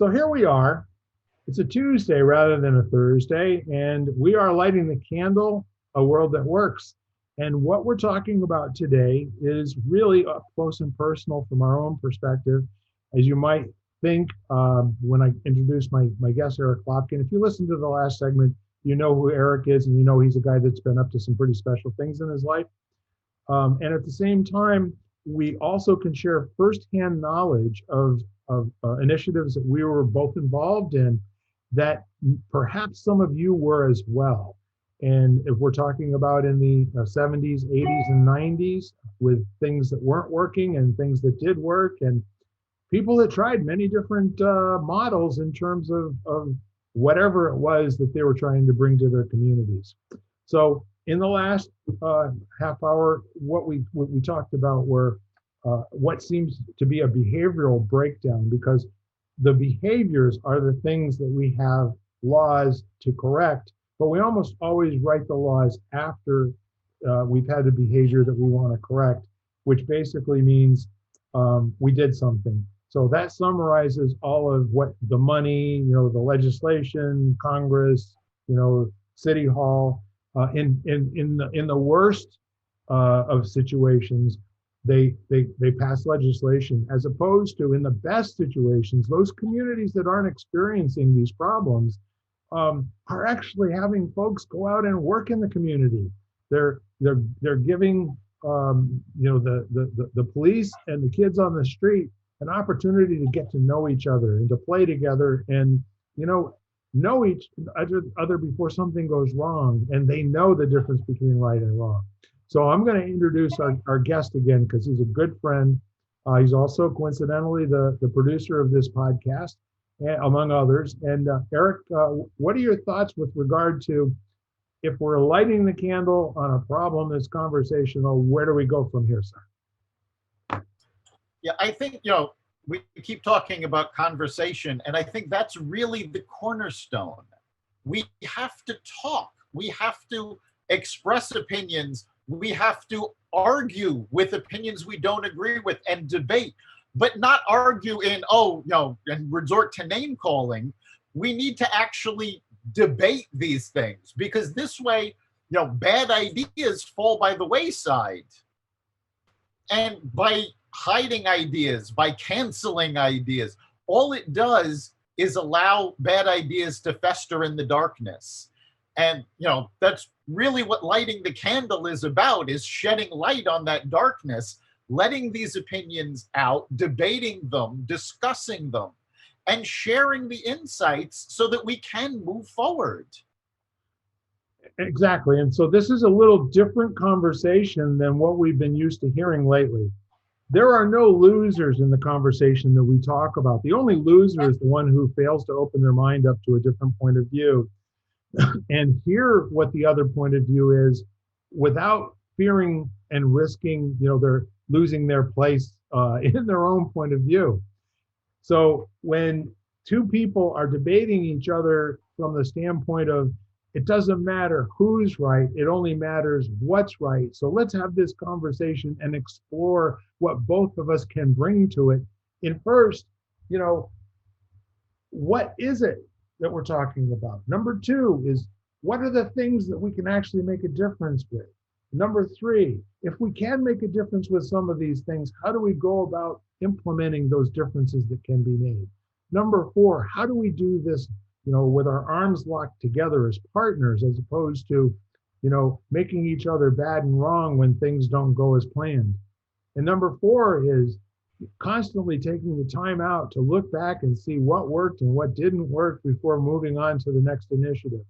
So here we are. It's a Tuesday rather than a Thursday, and we are lighting the candle, a world that works. And what we're talking about today is really up close and personal from our own perspective. As you might think, when I introduced my guest, Eric Lopkin, if you listen to the last segment, you know who Eric is, and you know he's a guy that's been up to some pretty special things in his life. And at the same time, we also can share firsthand knowledge of initiatives that we were both involved in that perhaps some of you were as well. And if we're talking about in the 70s, 80s, and 90s with things that weren't working and things that did work, and people that tried many different models in terms of whatever it was that they were trying to bring to their communities. So in the last half hour, what we talked about were what seems to be a behavioral breakdown, because the behaviors are the things that we have laws to correct, but we almost always write the laws after we've had a behavior that we want to correct, which basically means we did something. So that summarizes all of what the money, the legislation, Congress, City Hall. In the worst of situations, they pass legislation, as opposed to in the best situations, those communities that aren't experiencing these problems are actually having folks go out and work in the community. They're giving the police and the kids on the street an opportunity to get to know each other and to play together and know each other before something goes wrong, and they know the difference between right and wrong. So I'm going to introduce our guest again, because he's a good friend. He's also coincidentally the producer of this podcast, among others. And Eric, what are your thoughts with regard to, if we're lighting the candle on a problem that's conversational, where do we go from here, sir? Yeah, I think, we keep talking about conversation, and I think that's really the cornerstone. We have to talk. We have to express opinions. We have to argue with opinions we don't agree with and debate, but not argue in, and resort to name calling. We need to actually debate these things, because this way, bad ideas fall by the wayside. And by hiding ideas, by canceling ideas, all it does is allow bad ideas to fester in the darkness. And that's really what lighting the candle is about, is shedding light on that darkness, letting these opinions out, debating them, discussing them, and sharing the insights so that we can move forward. Exactly. And so this is a little different conversation than what we've been used to hearing lately. There are no losers in the conversation that we talk about. The only loser is the one who fails to open their mind up to a different point of view and hear what the other point of view is, without fearing and risking, they're losing their place in their own point of view. So when two people are debating each other from the standpoint of, it doesn't matter who's right, it only matters what's right. So let's have this conversation and explore what both of us can bring to it. And first, what is it that we're talking about? Number two is, what are the things that we can actually make a difference with? Number three, if we can make a difference with some of these things, how do we go about implementing those differences that can be made? Number four, how do we do this with our arms locked together as partners, as opposed to, making each other bad and wrong when things don't go as planned? And number four is constantly taking the time out to look back and see what worked and what didn't work before moving on to the next initiative.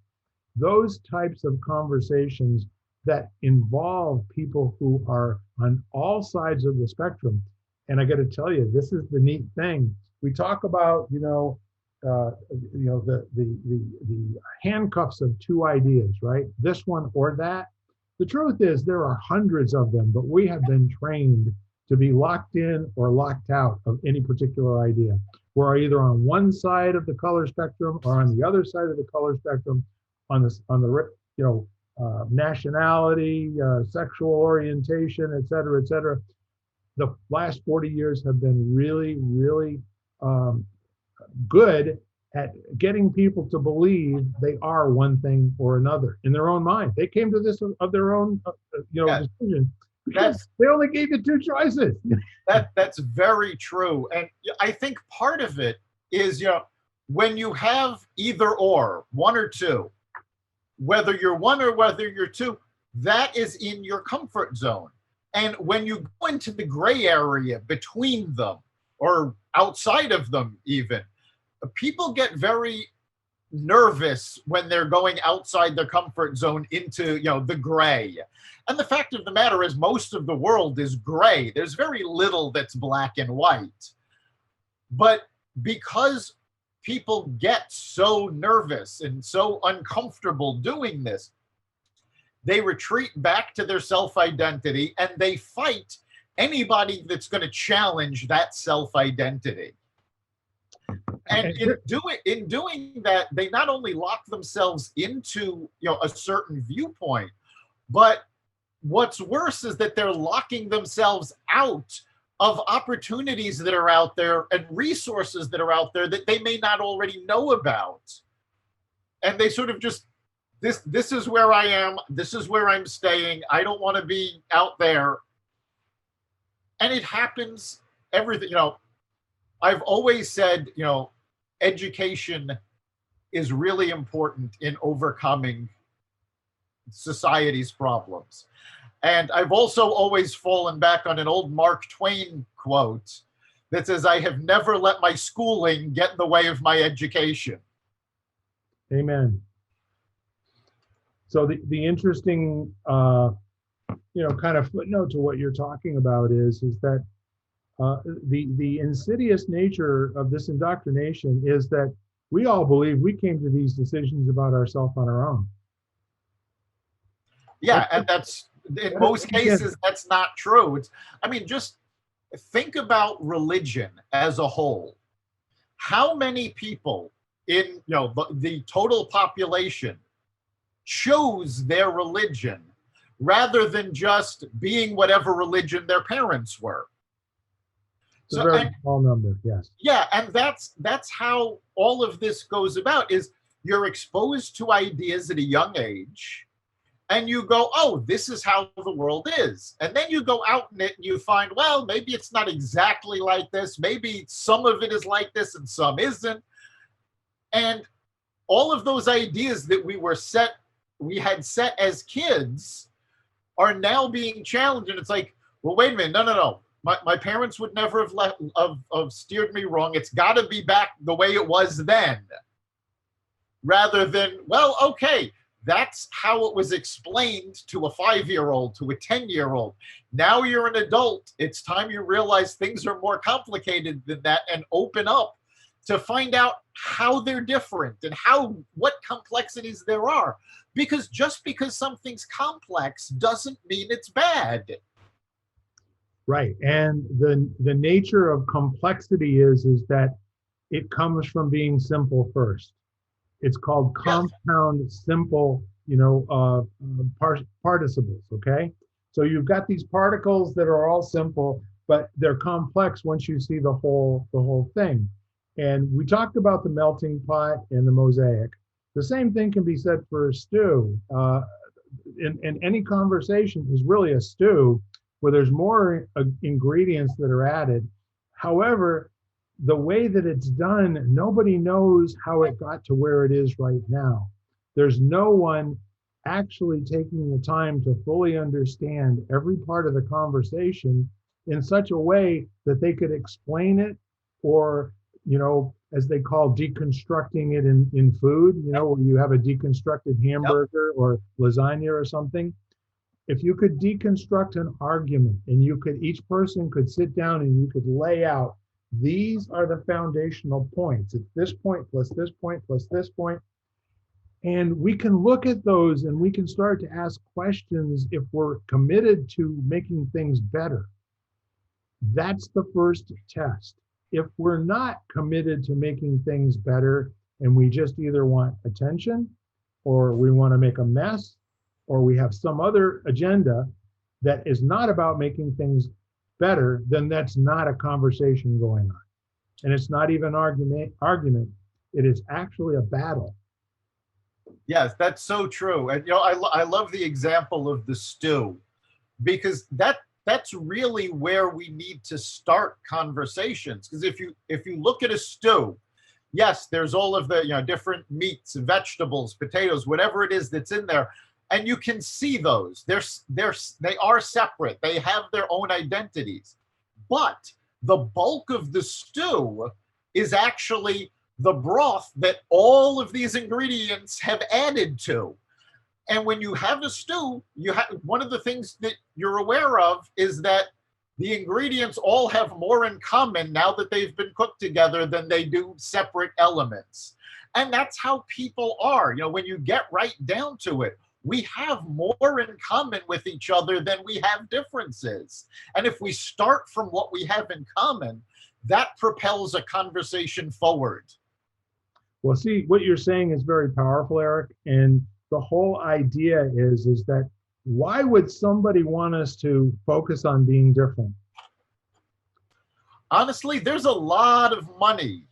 Those types of conversations that involve people who are on all sides of the spectrum. And I got to tell you, this is the neat thing. We talk about, the handcuffs of two ideas, right? This one or that. The truth is, there are hundreds of them, but we have been trained to be locked in or locked out of any particular idea. We're either on one side of the color spectrum or on the other side of the color spectrum, on the nationality, sexual orientation, et cetera, et cetera. The last 40 years have been really, really good at getting people to believe they are one thing or another in their own mind. They came to this of their own, Yeah, decision because that's they only gave you two choices. that's very true. And I think part of it is, when you have either or, one or two, whether you're one or whether you're two, that is in your comfort zone. And when you go into the gray area between them or outside of them, even, people get very nervous when they're going outside their comfort zone into, the gray. And the fact of the matter is, most of the world is gray. There's very little that's black and white. But because people get so nervous and so uncomfortable doing this, they retreat back to their self-identity and they fight anybody that's going to challenge that self-identity. And in doing that, they not only lock themselves into, a certain viewpoint, but what's worse is that they're locking themselves out of opportunities that are out there and resources that are out there that they may not already know about. And they sort of just, this is where I am, this is where I'm staying, I don't want to be out there. And it happens, everything, I've always said, education is really important in overcoming society's problems. And I've also always fallen back on an old Mark Twain quote that says, I have never let my schooling get in the way of my education. Amen. So the interesting, kind of footnote to what you're talking about is that the insidious nature of this indoctrination is that we all believe we came to these decisions about ourselves on our own. Yeah, and that's, in most cases, that's not true. Just think about religion as a whole. How many people in, the total population chose their religion rather than just being whatever religion their parents were? It's a very small number, yes. Yeah, and that's how all of this goes about, is you're exposed to ideas at a young age, and you go, oh, this is how the world is. And then you go out in it and you find, well, maybe it's not exactly like this. Maybe some of it is like this and some isn't. And all of those ideas that we had set as kids are now being challenged. And it's like, well, wait a minute, no. My parents would never have steered me wrong. It's got to be back the way it was then. Rather than, well, okay, that's how it was explained to a 5-year-old, to a 10-year-old. Now you're an adult. It's time you realize things are more complicated than that and open up to find out how they're different and what complexities there are. Because just because something's complex doesn't mean it's bad. Right. And the nature of complexity is that it comes from being simple first. It's called compound simple, participles, okay? So you've got these particles that are all simple, but they're complex once you see the whole thing. And we talked about the melting pot and the mosaic. The same thing can be said for a stew. In any conversation is really a stew where there's more ingredients that are added. However, the way that it's done, nobody knows how it got to where it is right now. There's no one actually taking the time to fully understand every part of the conversation in such a way that they could explain it, or, as they call deconstructing it in food, where you have a deconstructed hamburger or lasagna or something. If you could deconstruct an argument and each person could sit down and you could lay out, these are the foundational points. It's this point plus this point plus this point. And we can look at those and we can start to ask questions if we're committed to making things better. That's the first test. If we're not committed to making things better and we just either want attention or we want to make a mess or we have some other agenda that is not about making things better, then that's not a conversation going on. And it's not even argument. It is actually a battle. Yes, that's so true. And I love the example of the stew, because that's really where we need to start conversations. Because if you look at a stew, yes, there's all of the different meats, vegetables, potatoes, whatever it is that's in there, and you can see those. They are separate. They have their own identities, but the bulk of the stew is actually the broth that all of these ingredients have added to. And when you have a stew, one of the things that you're aware of is that the ingredients all have more in common now that they've been cooked together than they do separate elements. And that's how people are. When you get right down to it, we have more in common with each other than we have differences. And if we start from what we have in common, that propels a conversation forward. Well, see, what you're saying is very powerful, Eric. And the whole idea is that why would somebody want us to focus on being different? Honestly, there's a lot of money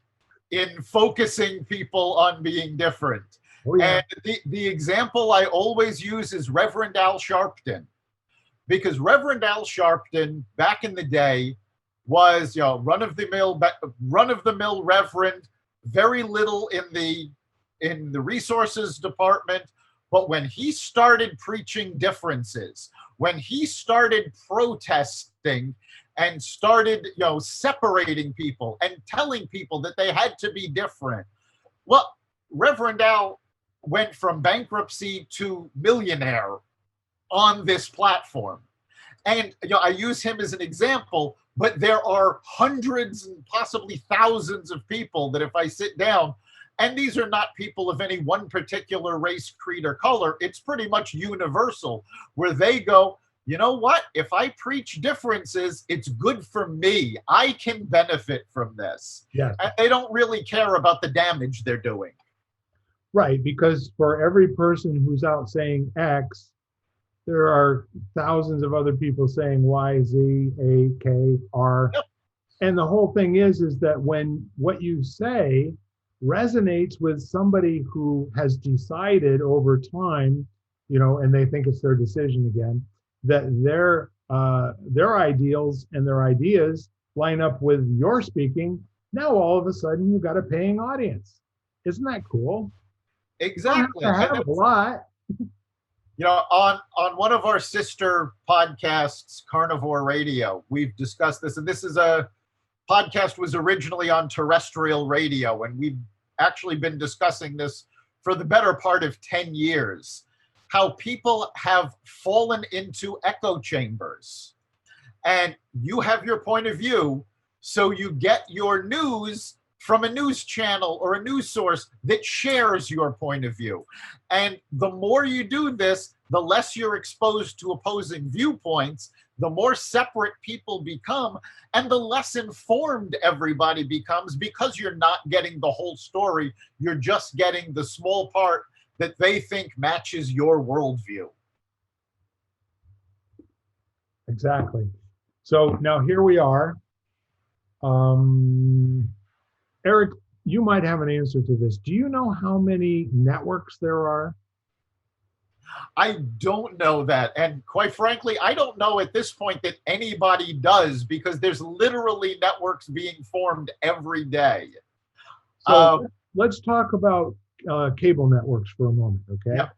in focusing people on being different. Oh, yeah. And the example I always use is Reverend Al Sharpton, because Reverend Al Sharpton back in the day was run of the mill reverend, very little in the resources department. But when he started preaching differences, when he started protesting and started, separating people and telling people that they had to be different, well, Reverend Al went from bankruptcy to millionaire on this platform. And I use him as an example, but there are hundreds and possibly thousands of people that if I sit down, and these are not people of any one particular race, creed, or color, it's pretty much universal, where they go, you know what? If I preach differences, it's good for me. I can benefit from this. Yes. And they don't really care about the damage they're doing. Right, because for every person who's out saying X, there are thousands of other people saying Y, Z, A, K, R. Yep. And the whole thing is that when what you say resonates with somebody who has decided over time, and they think it's their decision again, that their ideals and their ideas line up with your speaking, now all of a sudden you've got a paying audience. Isn't that cool? Exactly. I have a lot. On one of our sister podcasts, Carnivore Radio, we've discussed this, and this is a podcast was originally on terrestrial radio, and we've actually been discussing this for the better part of 10 years, how people have fallen into echo chambers. And you have your point of view, so you get your news from a news channel or a news source that shares your point of view. And the more you do this, the less you're exposed to opposing viewpoints, the more separate people become, and the less informed everybody becomes, because you're not getting the whole story. You're just getting the small part that they think matches your worldview. Exactly. So now here we are. Eric, you might have an answer to this. Do you know how many networks there are? I don't know that. And quite frankly, I don't know at this point that anybody does, because there's literally networks being formed every day. So let's talk about cable networks for a moment, okay? Yep.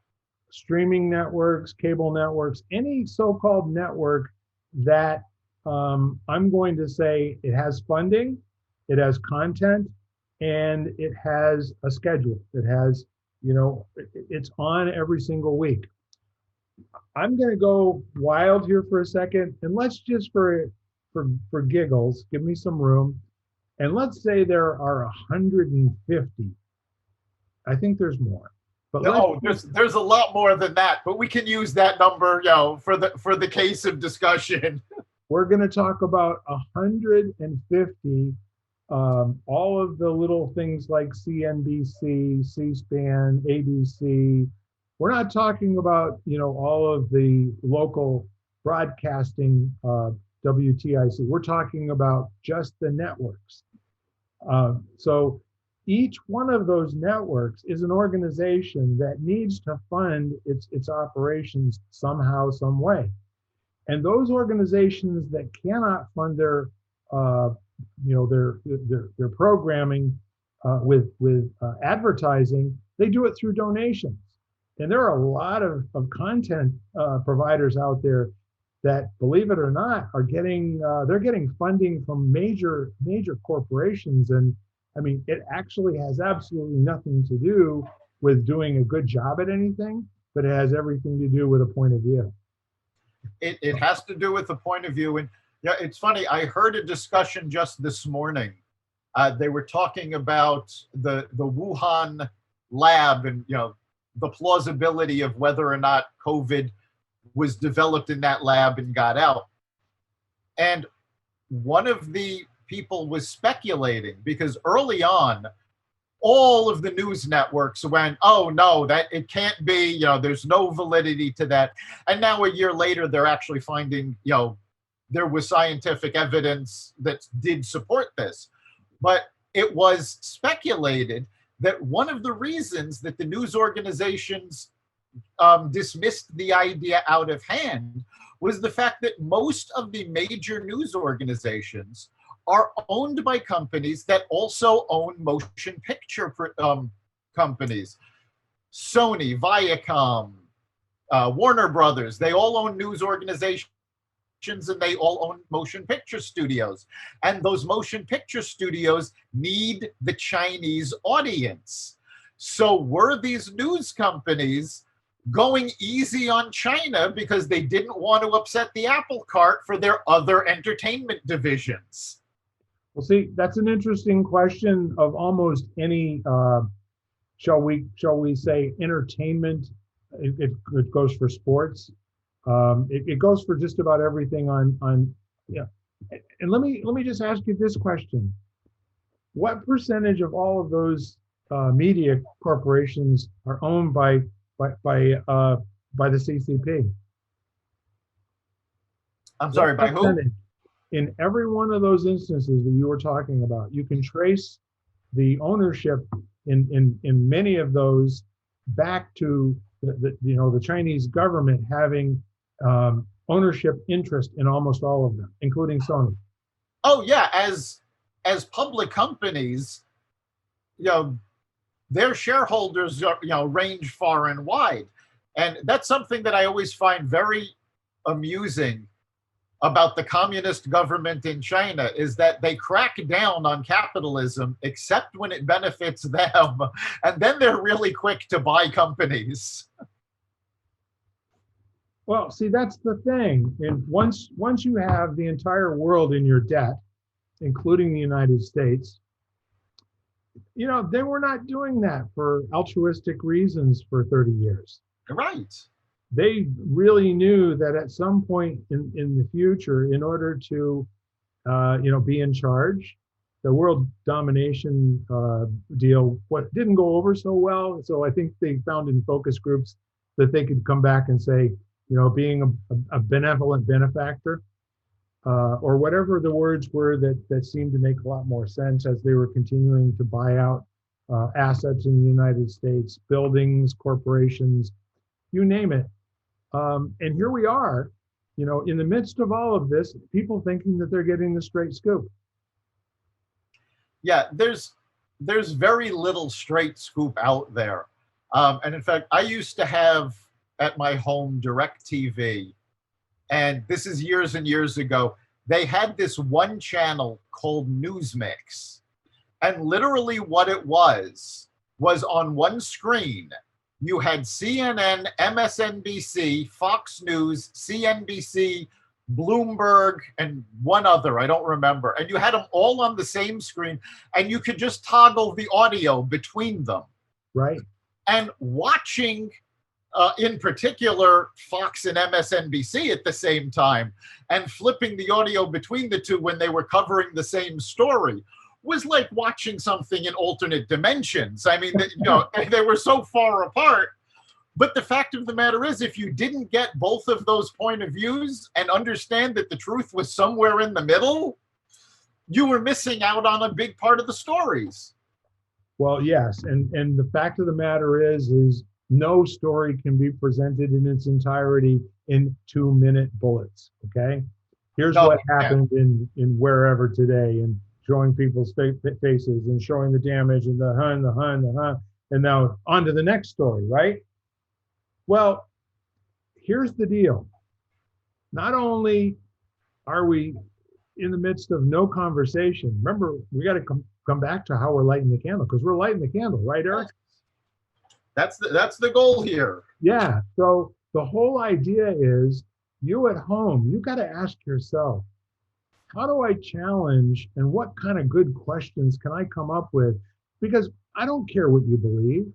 Streaming networks, cable networks, any so-called network that I'm going to say it has funding, it has content, and it has a schedule. It has, it's on every single week. I'm going to go wild here for a second, and let's just for giggles, give me some room, and let's say there are 150. I think there's more. But no, there's a lot more than that, but we can use that number, for the case of discussion. We're going to talk about 150. All of the little things like CNBC, C-SPAN, ABC. We're not talking about, all of the local broadcasting, WTIC. We're talking about just the networks. So each one of those networks is an organization that needs to fund its operations somehow, some way. And those organizations that cannot fund uh, their programming with advertising, they do it through donations. And there are a lot of content providers out there that, believe it or not, are getting they're getting funding from major corporations. And I mean, it actually has absolutely nothing to do with doing a good job at anything, but it has everything to do with a point of view. It has to do with the point of view. And yeah, it's funny. I heard a discussion just this morning. They were talking about the Wuhan lab and the plausibility of whether or not COVID was developed in that lab and got out. And one of the people was speculating because early on, all of the news networks went, "Oh no, that it can't be. There's no validity to that." And now a year later, they're actually finding, there was scientific evidence that did support this. But it was speculated that one of the reasons that the news organizations dismissed the idea out of hand was the fact that most of the major news organizations are owned by companies that also own motion picture companies. Sony, Viacom, Warner Brothers, they all own news organizations and they all own motion picture studios. And those motion picture studios need the Chinese audience. So were these news companies going easy on China because they didn't want to upset the apple cart for their other entertainment divisions? Well, see, that's an interesting question of almost any, shall we say, entertainment. It goes for sports. It goes for just about everything on. Yeah. And let me just ask you this question: what percentage of all of those media corporations are owned by the CCP? I'm sorry, by who? In every one of those instances that you were talking about, you can trace the ownership in many of those back to the Chinese government having ownership interest in almost all of them, including Sony. Oh yeah, as public companies, their shareholders range far and wide, and that's something that I always find very amusing about the communist government in China is that they crack down on capitalism except when it benefits them, and then they're really quick to buy companies. Well, see, that's the thing. And once you have the entire world in your debt, including the United States, they were not doing that for altruistic reasons for 30 years. Right. They really knew that at some point in the future, in order to, be in charge, the world domination deal didn't go over so well. So I think they found in focus groups that they could come back and say, being a benevolent benefactor, or whatever the words were that seemed to make a lot more sense as they were continuing to buy out assets in the United States, buildings, corporations, you name it. And here we are, in the midst of all of this, people thinking that they're getting the straight scoop. Yeah, there's very little straight scoop out there. And in fact, I used to have at my home DirecTV, and this is years and years ago. They had this one channel called Newsmix, and literally what it was on one screen. You had CNN, MSNBC, Fox News, CNBC, Bloomberg, and one other, I don't remember. And you had them all on the same screen, and you could just toggle the audio between them. Right. And watching, in particular, Fox and MSNBC at the same time, and flipping the audio between the two when they were covering the same story was like watching something in alternate dimensions. I mean, they were so far apart. But the fact of the matter is, if you didn't get both of those point of views and understand that the truth was somewhere in the middle, you were missing out on a big part of the stories. Well, yes, and the fact of the matter is no story can be presented in its entirety in 2-minute bullets. Okay, here's No, what you can't. happened in wherever today, and showing people's faces and showing the damage and the hun, and now on to the next story, right? Well, here's the deal. Not only are we in the midst of no conversation, remember, we got to come back to how we're lighting the candle, because we're lighting the candle, right, Eric? That's the goal here. Yeah. So the whole idea is, you at home, you got to ask yourself, how do I challenge, and what kind of good questions can I come up with? Because I don't care what you believe.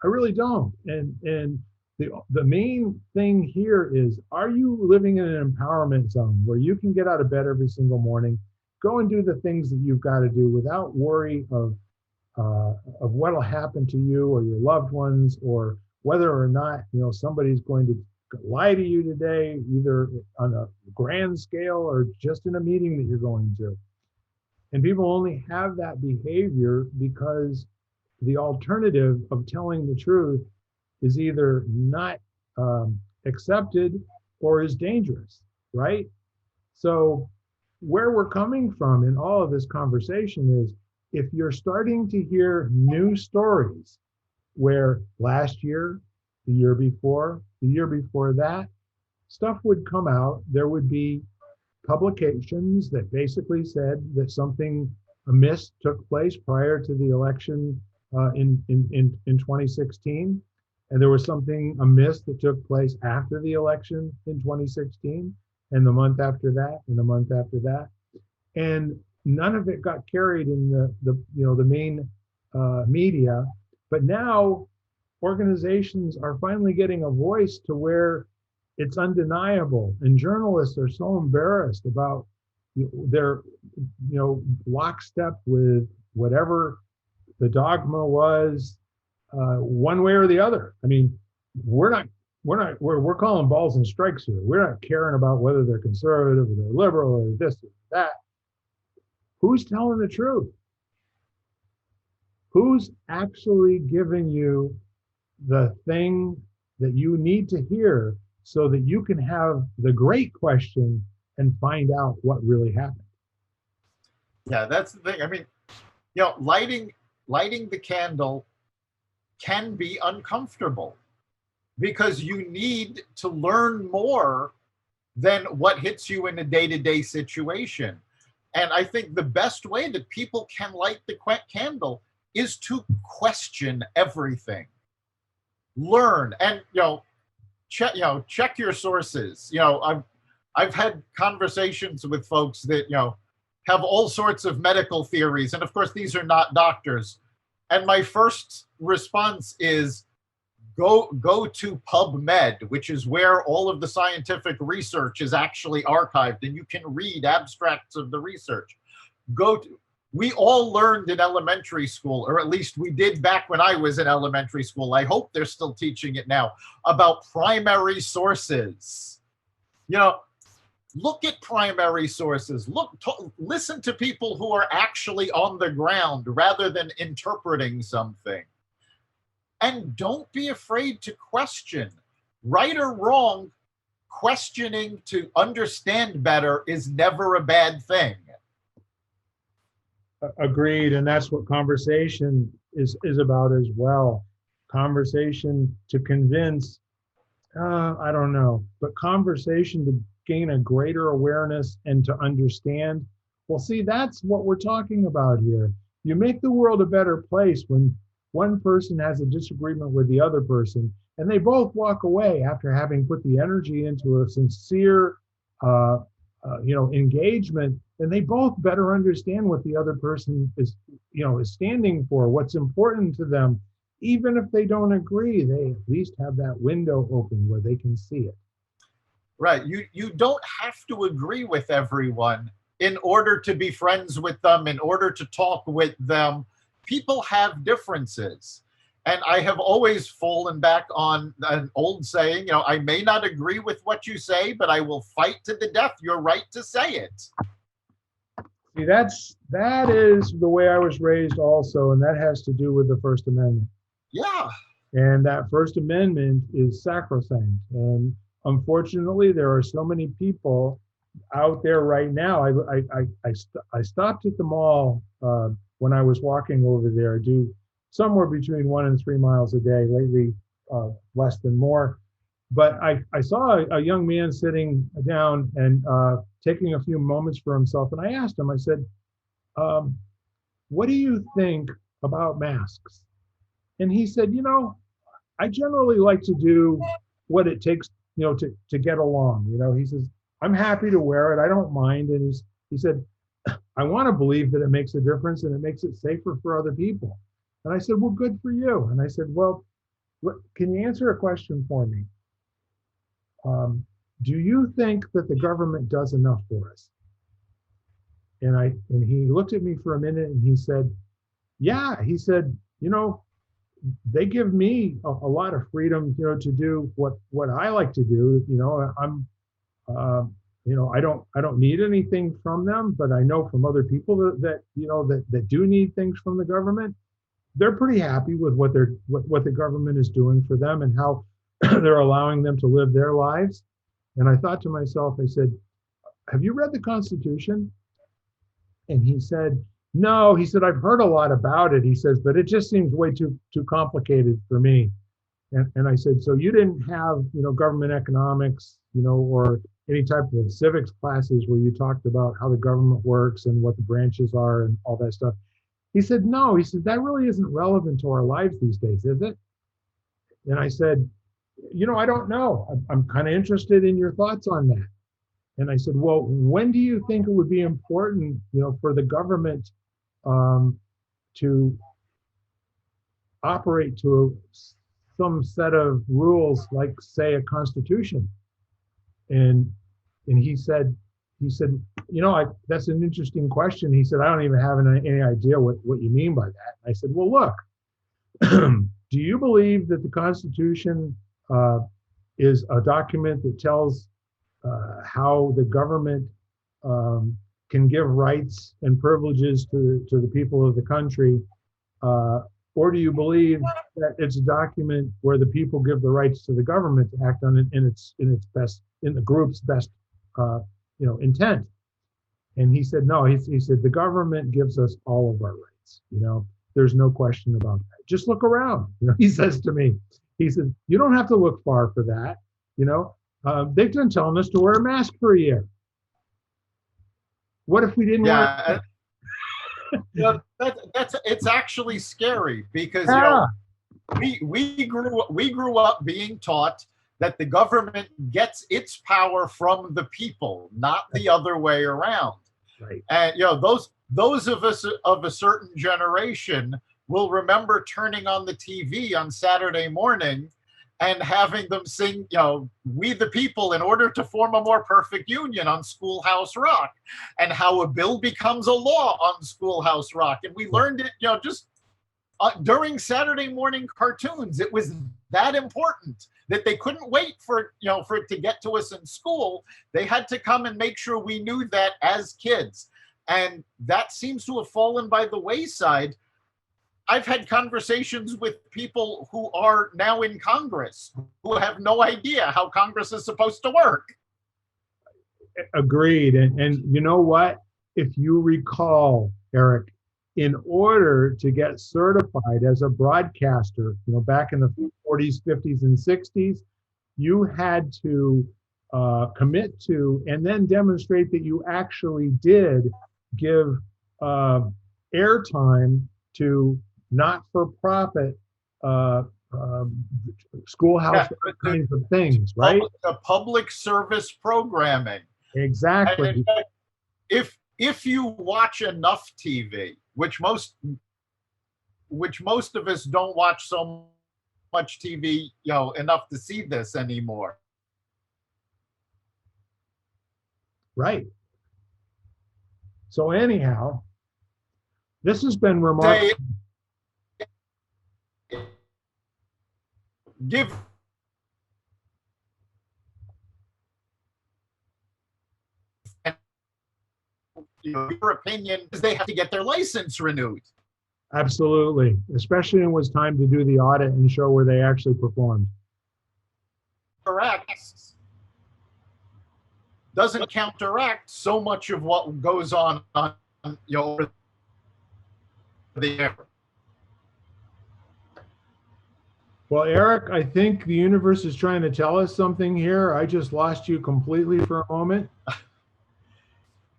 I really don't. And the main thing here is, are you living in an empowerment zone where you can get out of bed every single morning, go and do the things that you've got to do without worry of what'll happen to you or your loved ones, or whether or not somebody's going to lie to you today, either on a grand scale or just in a meeting that you're going to. And people only have that behavior because the alternative of telling the truth is either not accepted or is dangerous, right? So where we're coming from in all of this conversation is, if you're starting to hear new stories where last year, the year before that, stuff would come out, there would be publications that basically said that something amiss took place prior to the election in 2016, and there was something amiss that took place after the election in 2016, and the month after that, and the month after that, and none of it got carried in the main media. But now organizations are finally getting a voice to where it's undeniable, and journalists are so embarrassed about their lockstep with whatever the dogma was, one way or the other. I mean, we're calling balls and strikes here. We're not caring about whether they're conservative or they're liberal or this or that. Who's telling the truth? Who's actually giving you the thing that you need to hear so that you can have the great question and find out what really happened? Yeah, that's the thing. I mean, lighting the candle can be uncomfortable because you need to learn more than what hits you in a day-to-day situation. And I think the best way that people can light the candle is to question everything, learn, and check your sources. I've had conversations with folks that have all sorts of medical theories, and of course these are not doctors. And my first response is, go to PubMed, which is where all of the scientific research is actually archived, and you can read abstracts of the research. We all learned in elementary school, or at least we did back when I was in elementary school. I hope they're still teaching it now, about primary sources. Look at primary sources. Listen to people who are actually on the ground rather than interpreting something. And don't be afraid to question. Right or wrong, questioning to understand better is never a bad thing. Agreed. And that's what conversation is about as well. Conversation to convince, I don't know, but conversation to gain a greater awareness and to understand. Well, see, that's what we're talking about here. You make the world a better place when one person has a disagreement with the other person, and they both walk away after having put the energy into a sincere, engagement, and they both better understand what the other person is standing for, what's important to them. Even if they don't agree, they at least have that window open where they can see it. Right. You don't have to agree with everyone in order to be friends with them, in order to talk with them. People have differences. And I have always fallen back on an old saying, I may not agree with what you say, but I will fight to the death your right to say it. See, that is the way I was raised also, and that has to do with the First Amendment. Yeah. And that First Amendment is sacrosanct. And unfortunately, there are so many people out there right now. I stopped at the mall when I was walking over there. I do somewhere between 1 and 3 miles a day. Lately, less than more. But I saw a young man sitting down and taking a few moments for himself. And I asked him, I said, um, what do you think about masks? And he said, I generally like to do what it takes, to get along. He says, I'm happy to wear it. I don't mind. And he said, I want to believe that it makes a difference and it makes it safer for other people. And I said, well, good for you. And I said, well, can you answer a question for me? Do you think that the government does enough for us? And he looked at me for a minute and he said, yeah. He said, they give me a lot of freedom, to do what I like to do. I don't need anything from them, but I know from other people that do need things from the government, they're pretty happy with what the government is doing for them and how they're allowing them to live their lives. And I thought to myself, I said, have you read the Constitution? And he said, no. He said, I've heard a lot about it. He says, but it just seems way too complicated for me. And I said, so you didn't have, government economics, or any type of civics classes where you talked about how the government works and what the branches are and all that stuff? He said, no. He said, that really isn't relevant to our lives these days, is it? And I said, I don't know. I'm kind of interested in your thoughts on that. And I said, well, when do you think it would be important, for the government to operate to some set of rules, like say a constitution? And he said, that's an interesting question. He said, I don't even have any idea what you mean by that. I said, well, look, do you believe that the Constitution is a document that tells how the government can give rights and privileges to the people of the country? Or do you believe that it's a document where the people give the rights to the government to act on it in the group's best intent? And he said, no. He said, the government gives us all of our rights. There's no question about that. Just look around. He says to me, he says, you don't have to look far for that. They've been telling us to wear a mask for a year. What if we didn't wear it? It's actually scary because we grew up being taught that the government gets its power from the people, not the other way around. Right. And those of us of a certain generation will remember turning on the TV on Saturday morning and having them sing, We the People in order to form a more perfect union on Schoolhouse Rock, and how a bill becomes a law on Schoolhouse Rock. And we learned it, just during Saturday morning cartoons. It was that important that they couldn't wait for it to get to us in school. They had to come and make sure we knew that as kids. And that seems to have fallen by the wayside. I've had conversations with people who are now in Congress who have no idea how Congress is supposed to work. Agreed. And you know what? If you recall, Eric, in order to get certified as a broadcaster, back in the 40s, 50s, and 60s, you had to commit to and then demonstrate that you actually did give airtime to not-for-profit schoolhouse kinds of things, right? The public service programming. Exactly. And in fact, if you watch enough TV, which most of us don't watch so much TV, enough to see this anymore. Right. So anyhow, this has been remarkable. Give your opinion is they have to get their license renewed. Absolutely, especially when it was time to do the audit and show where they actually performed. Correct. Doesn't counteract so much of what goes on over the air. Well, Eric, I think the universe is trying to tell us something here. I just lost you completely for a moment.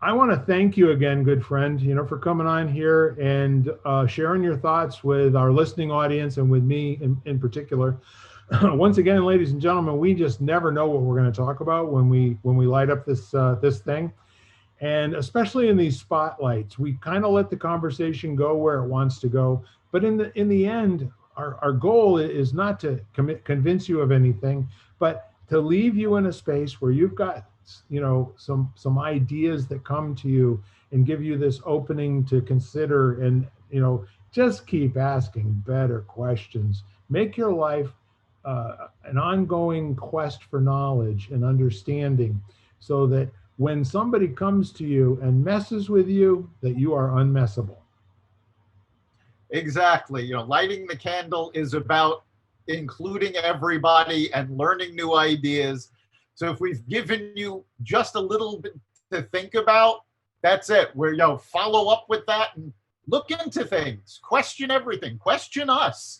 I want to thank you again, good friend, for coming on here and sharing your thoughts with our listening audience and with me in particular. Once again, ladies and gentlemen, we just never know what we're going to talk about when we light up this thing. And especially in these spotlights, we kind of let the conversation go where it wants to go. But in the end, our goal is not to convince you of anything, but to leave you in a space where you've got some ideas that come to you and give you this opening to consider and just keep asking better questions. Make your life an ongoing quest for knowledge and understanding, so that when somebody comes to you and messes with you, that you are unmessable. Exactly. Lighting the candle is about including everybody and learning new ideas. So if we've given you just a little bit to think about, that's it. We're follow up with that and look into things, question everything, question us.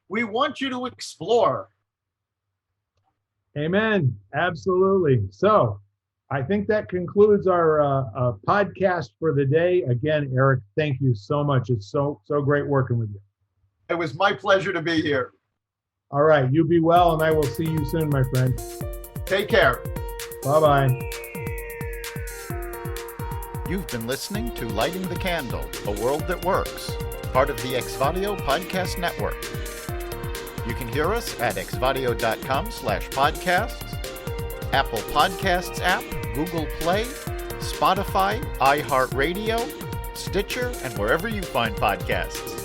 We want you to explore. Amen. Absolutely. So I think that concludes our podcast for the day. Again, Eric, thank you so much. It's so great working with you. It was my pleasure to be here. All right. You be well, and I will see you soon, my friend. Take care. Bye-bye. You've been listening to Lighting the Candle, A World That Works, part of the Exvadio Podcast Network. You can hear us at exvadio.com/podcasts, Apple Podcasts app, Google Play, Spotify, iHeartRadio, Stitcher, and wherever you find podcasts.